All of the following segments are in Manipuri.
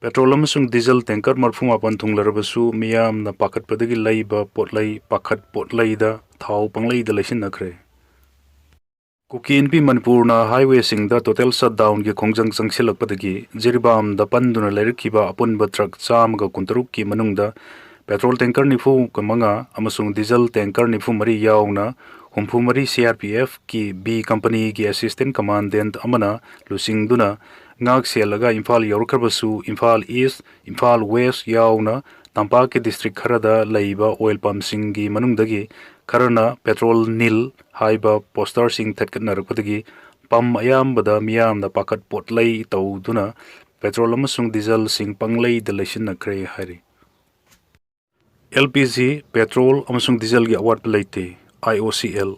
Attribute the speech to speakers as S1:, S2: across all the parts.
S1: Petrol amasung diesel tanker marfu mapan thunglarbasu miyamna pakatpadagi laiba potlai pakhat potlaida thau panglaida leisinakre. Kuki Manipur na highway singda total shutdown ki khongjang changsilakpadagi jiribam da panduna leirkiba apunba truck chamaga kuntaruk ki manungda petrol tanker nifu kamanga amasung diesel tanker nifu mari yauna humpu mari CRPF ki B company ki assistant commandant amana lusingduna ngak selaga Imphal yorkarbasu Imphal East Imphal West yauna Tampaki district kharada laiba oil pump singi manungdagi karana petrol nil haiba poster sing thatkatnarapatagi pam ayambada miyamda pakat potlai tawduna petrol amasung diesel sing panglai da leisinakre hari LPG petrol amasung diesel gi award plaite IOCL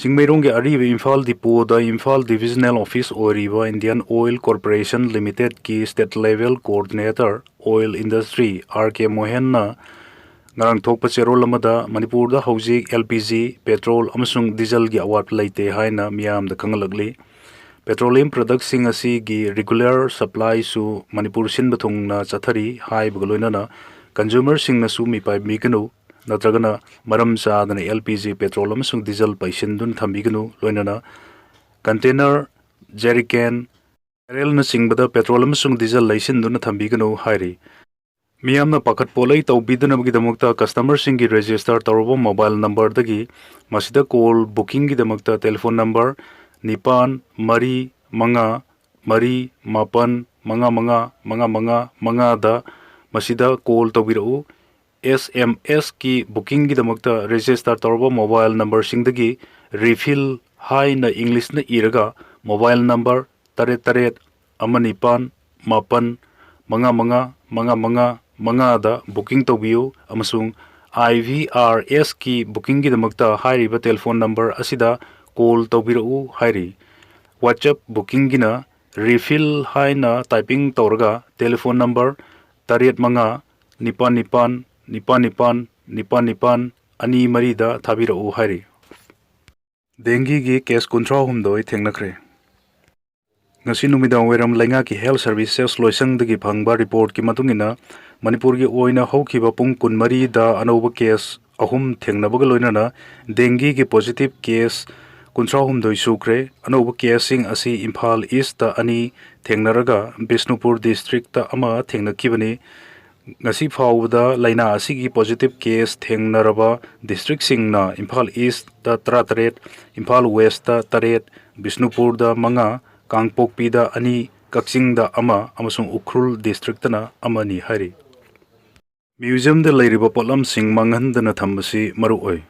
S1: Singmairong ge ariba Imphal Depot da Imphal Divisional Office oriba Indian Oil Corporation Limited ki state level coordinator oil industry RK Mohan na ngarang thokpa cherol amada Manipur da hojik LPG petrol amasung diesel gi award laite haina miyam da kangalagli petroleum products sing asi gi regular supply su Manipur sin bathung na chathari hai bugloina na consumer sing na su mi pai mikanu natragana maram chaadana LPG petrol amasung diesel paisindun thambiganu loinana container jerrycan barrel na singbada petrol amasung diesel laisinduna thambiganu hairi miyamna pakat polai tawbiduna bagi customer singi register tawrabo mobile number dagi masida call booking gi damakta telephone number nipan mari manga mari mapan manga manga manga manga manga da masida call tawbirau SMS ki booking gi damakta register tawrabo mobile number singdagi refill hai na English na iraga mobile number taret taret amanipan mapan manga manga manga manga manga da booking tawbiu amasung IVRS ki booking gi damakta hairiba telephone number asida call tawbirau hairi WhatsApp booking gina refill hai na typing tawraga telephone number taret manga nipan nipan nipan nipan nipan nipan ani marida thabirau hairi dengi gi case kunthra humdoi thengnakre ngasi numidang weram lainga ki health services loisang dagi phangba report ki matungina Manipur gi oina haukiba pung kunmari da anoba case ahum thengnabaga loinana dengi gi positive case kunthra humdoi sukre anoba casing asi Imphal East ta ani thengnaraga Bishnupur district ta ama thengnakibani ngasi phawda laina asigi positive case thengnaraba district singna Imphal East ta 38 Imphal West ta 8 Bishnupur da manga Kangpokpi da ani Kakching da ama amasung Ukhrul district na amani hari museum da lairiba polam sing manghandana thambasi maruoi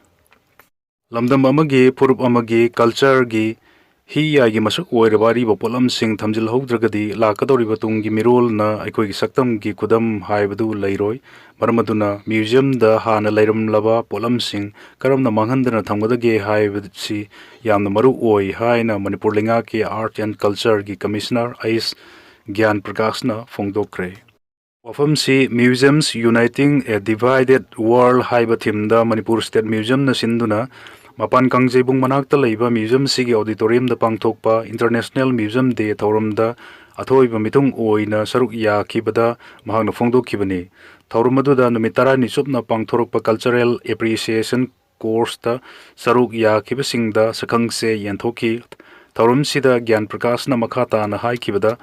S1: lamdam amagi purup amagi culture gi hi yagi masuk oirabari bopolam sing thamjil haudragadi lakadori batungi mirol na aikoi gi saktam gi kudam haibadu lairoi maramaduna museum da hana lairam laba polam sing karamna manghandana thamgadage haibadsi yamna maru oi haina Manipur linga ki art and culture gi commissioner ais Gyan Prakash na phongdokre wafam si museums uniting a divided world haiba thim da Manipur state museum na sinduna Mapan Kangjebung manakta leiba museum sigi auditorium da pangthokpa International Museum Day thauram da athoiba mitung oina saruk ya khibada mahangna phongdokhibani thauram adu da numit 10 ni chupna pangthorokpa cultural appreciation course da saruk ya khibasing da sakhangse yenthoki thauram sida Gyan Prakash na makhata na haikibada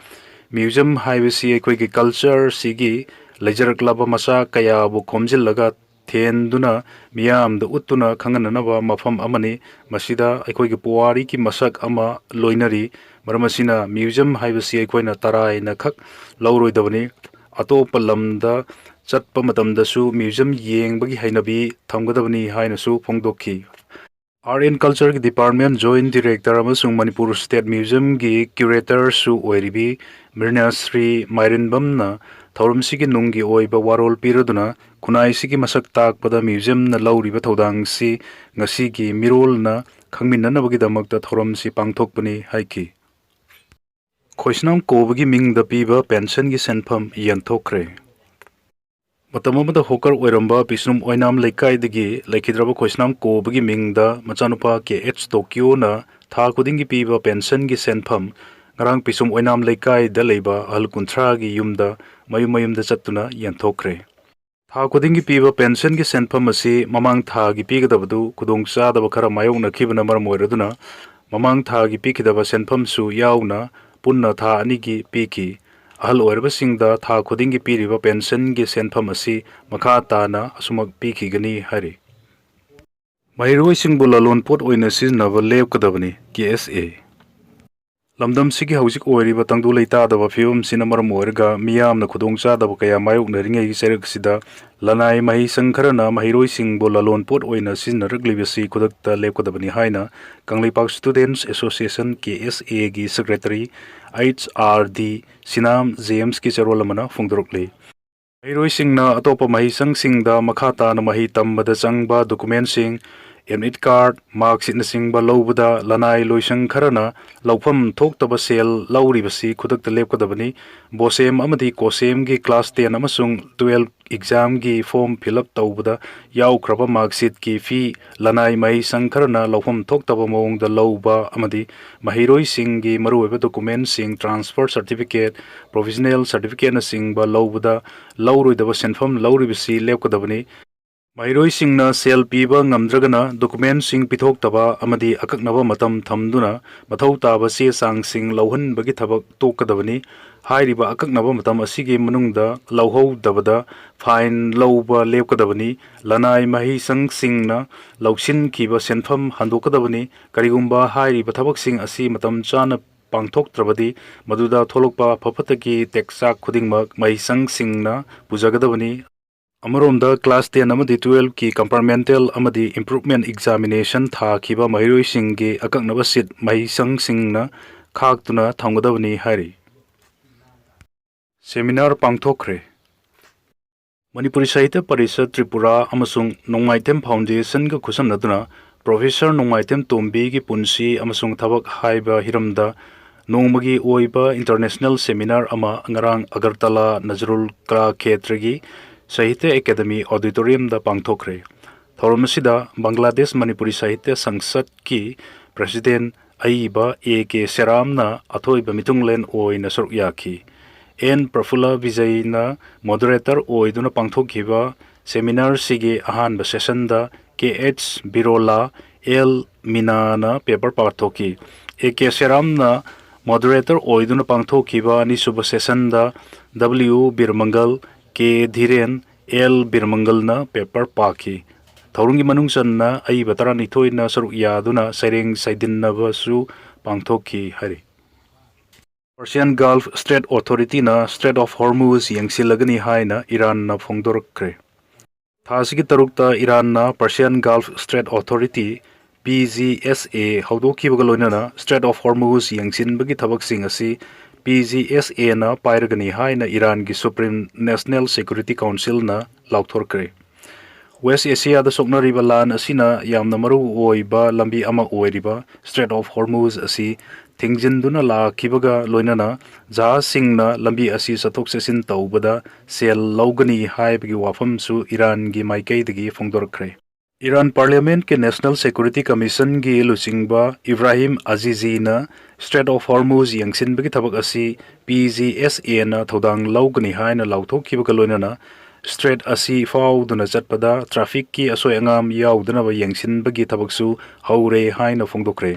S1: museum haibasi ekoi gi culture sigi lejarak laba masa kaya bu khomjillaga Thenduna miyam da uttuna khangananaba mafam amani masida aikoi gi puwari ki masak ama loinari maramasina museum haibasi aikoina tarai na khak lauroidabani atopa lamda chatpa matamda su museum yengbagi hainabi thamgadabani haina su phongdokhi Art and Culture ki Department Joint Director amasung Manipur State Museum gi curator su oiribi Mirna Sri Mairinbam na thauram sigi nunggi oiba warol piraduna khunai sigi masak takpada museum na lauriba thodang si ngasi gi mirol na khangminnanabagi damakta thauram si pangthokpani haiki khoisnam kobagi mingda piba pension gi senpham yanthokre matamamada hokar oiramba Bisnum oinam leikai digi leikidraba khoisnam kobagi mingda machanupa ke H Tokyo na tha kudingi piba pension gi senpham ngarang pisum oinam leikai da leiba ahal kunthra gi yumda mayum chatuna yanthokre tha khudingi piba pension gi senpham asi mamang tha gi pigadabadu khudong chadaba khara mayong na khibna mar moiraduna mamang tha gi pikidaba senpham su yauna punna tha ani gi piki ahal oirba singda tha khudingi piriba pension gi senpham asi makha tana asumak piki gani hari Mahiroi singbu lalon pot oina siznaba lepkadabani KSA lamdam sigi hausik oiriba tangdu leita daba fium sinamar moirga miyamna khudong chadaba kaya mayok na ringai serak sida lanai mahi sangkharana mahiroi singbu lalon pot oina siznaraglibasi khudakta lepkadabani haina Kangleipak Students Association KSA gi Secretary HRD Sinam James ki charolamana phongdorokle mahiroi singna atopa mahi sangsingda makhata na mahi tambada changba document sing admit card marks in singba lobada lanai loisang kharana laufam thoktaba sel lauribasi khudakta lepkadabani bosem amadi kosem gi class 10 amasung 12 exam gi form fill up tawbada yaukraba marksheet ki fee lanai mai sangkharana laufam thoktaba mong da loba amadi mahiroi sing gi maruweba document sing transfer certificate provisional certificate na singba lobada lauroidaba senfam lauribasi lepkadabani Mahiroi singna sel piba ngamdragana document sing pithok taba amadi akaknaba matam thamduna mathau taba se sang sing lauhan bagi thabak tokadabani hairiba akaknaba matam asigi manungda lauhau dabada fine lauba lepkadabani lanai mahi sang singna lauksin kiba senfam handokadabani karigumba hairiba thabak sing asi matam chana pangthok trabadi maduda tholokpa phapataki teksak khudingmak mahi sang singna pujagadabani Amaronda class 10 amadi 12 ki compartmental amadi improvement examination tha khiba mahiroi singge akaknaba sit mahisang singna khaktuna thamgadabani hari seminar pangthokre Manipuri Sahitya Parishad Tripura amasung Nongmaitem Foundation ga khusamnaduna Professor Nongmaitem Tombi gi punsi amasung thabak haiba hiramda nongmagi oiba international seminar ama ngarang Agartala Nazrul Kra Khetragi Sahitya Academy Auditorium da pangthokre Thoramasida Bangladesh Manipuri Sahitya Sangsad ki President Aiba AK Seramna athoiba mitunglen oina saruk yakhi N Prafula Vijay na moderator oiduna pangthokhiba seminar sigi ahanba session da KH Birola L Minana paper parthoki AK Seramna moderator oiduna pangthokhiba ni suba session da W Birmangal K Dhiren L Birmangal na paper paki Thorungi manungsanna ai batara nithoi na saruk yaduna sereng saidinna su pangthokhi hari Persian Gulf Strait Authority na Strait of Hormuz yangsilagani haina Iran na phongdorkre Thasigi tarukta Iran na Persian Gulf Strait Authority PGSA haudokibaga loinana Strait of Hormuz yangsinbagi thabak sing asi PGSA na pairagani haina Iran gi Supreme National Security Council na laukthorkre West Asia da soknariba lan asina yamna maru oiba lambi ama oiriba Strait of Hormuz asi thingjinduna la kibaga loinana ja singna lambi asi sathok sesin taubada sel laugani haibagi wafam su Iran gi maikaidagi phongdorkre Iran Parliament ke National Security Commission gi lucingba Ibrahim Azizi na Strait of Hormuz yangsinbagi thabak asi PGSA na thodang laugani haina lauthokhibaga loinana Strait asi fauduna chatpada traffic ki asoi angam yauduna ba yangsinbagi thabaksu haure haina phongdokre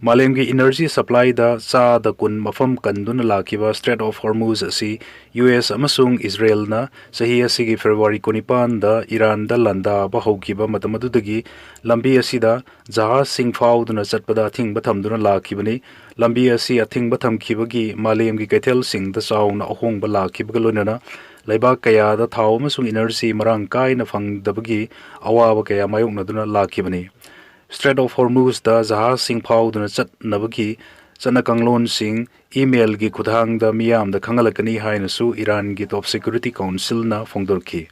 S1: Malemgi energy supply da sa da kun mafam kanduna lakiba Strait of Hormuz asi US amasung Israel na sahi asigi February 19 da Iran da landa ba haukiba matamadudagi lambi asida jahaz sing fauduna chatpada thingba thamduna lakibani lambi asi athingba thamkibagi malemgi kaithel sing da sauna ahongba lakibga lonana laiba kaya da thau amasung energy marang kaina phangdabagi awaba kaya mayoknaduna lakibani Strait of Hormuz da jahaz sing fauduna chatnabagi chana kanglon sing email gi khudhang da miyam da khangalakani haina su Iran gi Top Security Council na phongdorki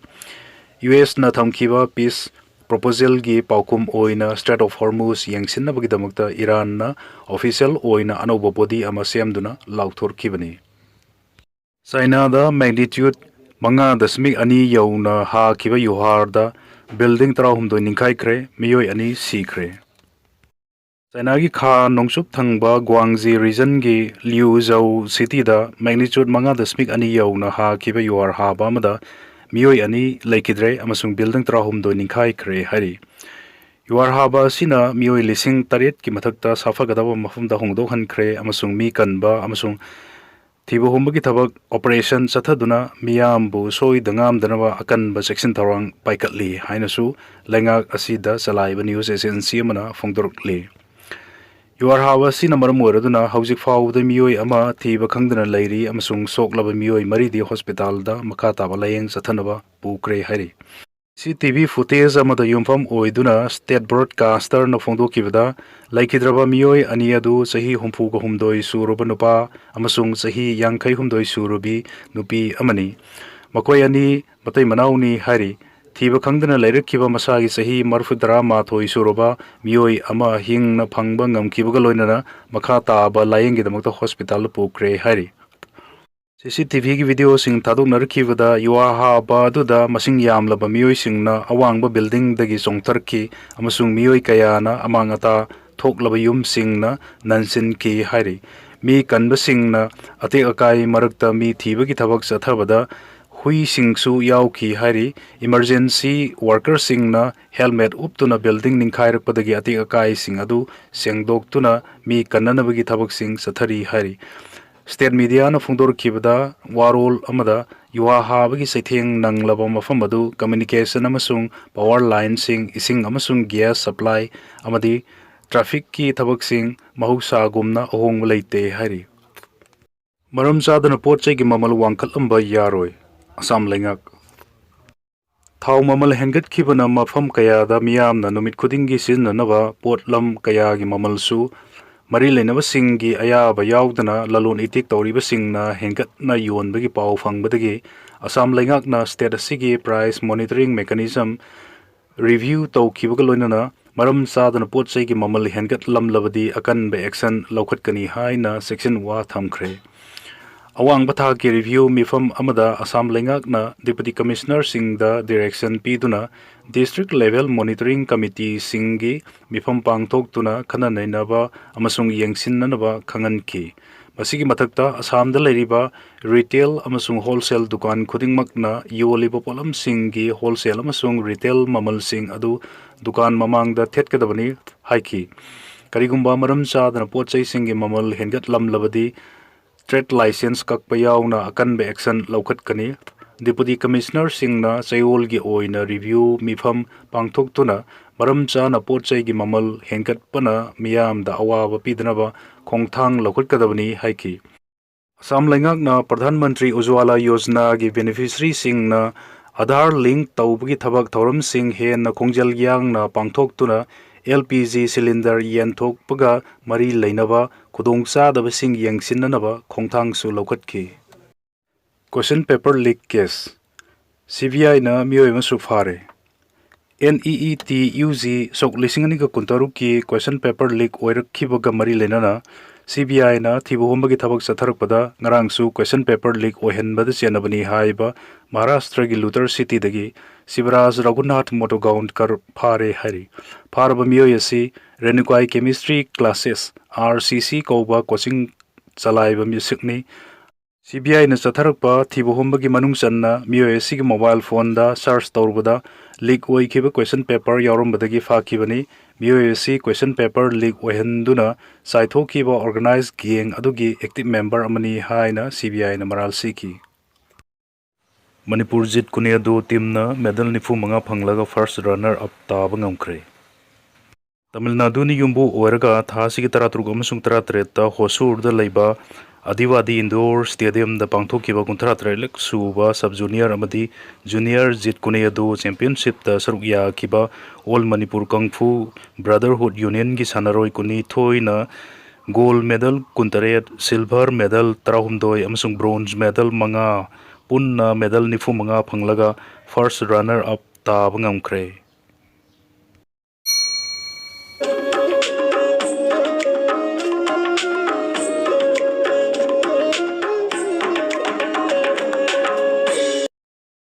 S1: US na thamkiba peace proposal gi paukum oina Strait of Hormuz yangsinnabagi damakta Iran na official oina anoba body ama semduna laukthorkibani China da magnitude manga dasmik ani yauna ha kiba yuhar da building tarahum do ningkai kre miyoi ani sikre Chainagi Kha Nongsup Thangba Guangzhi region gi Liuzhou city da magnitude 5.2 yauna ha kiba yuar ha ba mada mioi ani laikidre amasung building trahum do ningkhai kre hari yuar ha ba sina mioi lising taret ki mathakta safa gadaba mafum da hongdo han kre amasung mi kanba amasung thibu humba ki thabak operation chathaduna miyam bu soi dangam danaba akan ba section tharang paikatli hainasu lengak asida salaiba news agency mana phongdorkli yuar hawa sina maram oraduna haujik fawda miyoi ama thiba khangdana lairi amasung soklaba miyoi maridi hospital da makha taba layeng sathanaba pukre hari CCTV footage amada yumfam oiduna state broadcaster na phongdokibada laikhidraba miyoi ani adu sahi humfu ga humdoi suruba nupa amasung sahi yangkhai humdoi surubi nupi amani makoi ani matai manauni hari thiba khangdana lairakhiba masagi sahi marfudra mathoi suroba mioi ama hingna phangba ngamkibaga loinana makha taaba layengi damakta hospital pukre hari CCTV gi video sing thaduk narkhibada yuwa ha ba duda masing yamlaba mioi singna awangba building dagi songtarki amasung mioi kayana amangata thoklaba yum singna nansin ki hari mi kanba singna ate akai marakta mi thiba gi thabak sathabada hui singsu yauki hari emergency worker singna helmet uptuna building ningkhairakpadagi ati akai sing adu sengdoktuna mi kannanabagi thabak sing sathari hari state media na phungdor kibada warol amada yuwa habagi saitheng nanglaba mafam adu communication amasung power line sing ising amasung gas supply amadi traffic ki thabak sing mahusa gumna ahong leite hari maram sadana potchai gi mamal wangkhal amba yaroi Assam lengak Thau mamal hengat kibana mafam kaya da miyam na numit khudingi siznanaba potlam kaya gi mamal su mari lenaba singgi ayaba yaudana lalon itik tawriba singna hengat na yonbagi pau fangbadagi Assam lengak na state asigi price monitoring mechanism review tawkibaga loinana maram sadana potchai gi mamal hengat lamlabadi akan be action laukhatkani haina section wa thamkhre awang batha ki review mifam amada Assam lengak na deputy commissioner sing the direction piduna district level monitoring committee singi mifam pangthok tuna khana nainaba amasung yengsinnanaba khangan ki masigi mathakta Assam da leriba retail amasung wholesale dukan khudingmakna yoliba polam singi wholesale amasung retail mamal sing adu dukan mamang da thetkadabani haiki karigumba maram chadana pochai singi mamal hengat lamlabadi trade license kakpa yauna akan be action laukhatkani deputy commissioner singna chayol gi oina review mifam pangthoktuna maram chana potchai gi mamal henkat pana miyam da awaba pidnaba khongthang laukhatkadabani haiki Assam lengak na pradhan mantri ujwala yojana gi beneficiary singna Aadhaar link tawbagi thabak thoram sing he na khongjal yang na pangthoktuna LPG cylinder yenthok paga mari leinaba khudongcha daba sing yengsinnanaba khongthang su laukhatki question paper leak case CBI na mioi masu phare NEET-UG sok lisingani ka kuntaru ki question paper leak oirakhibaga mari leinana CBI na thibu hombagi thabak satharakpada ngarangsu question paper leak ohenbada chenabani haiba Maharashtra gi Lutar city dagi Sivaraj Raghunath Motogaon kar phare hari pharaba mioi asi Renukai chemistry classes RCC koba coaching chalaiba musikni CBI na chatharakpa thibu hombagi manung channa mioi asi gi mobile phone da search tawrbada leak oikhiba question paper yarombadagi phakibani MANIPURI question paper leak ohenduna saithokiba organized gang adugi active member amani haina CBI na maral siki Manipur jit kunia do team na medal nifu manga phanglaga first runner up taba ngamkre Tamil Nadu ni yumbu oiraga thasi ki taratrug amasung taratreta hosur da leiba Adiwadi Indoor Stadium da pangthokiba kuntharatrelek suba sub junior amadi junior jit kunia do championship da sarukya kiba All Manipur Kung Fu Brotherhood Union gi sanaroi kuni thoina gold medal kuntaret silver medal tarahumdoi amasung bronze medal manga punna medal nifu manga phanglaga first runner up ta bangamkre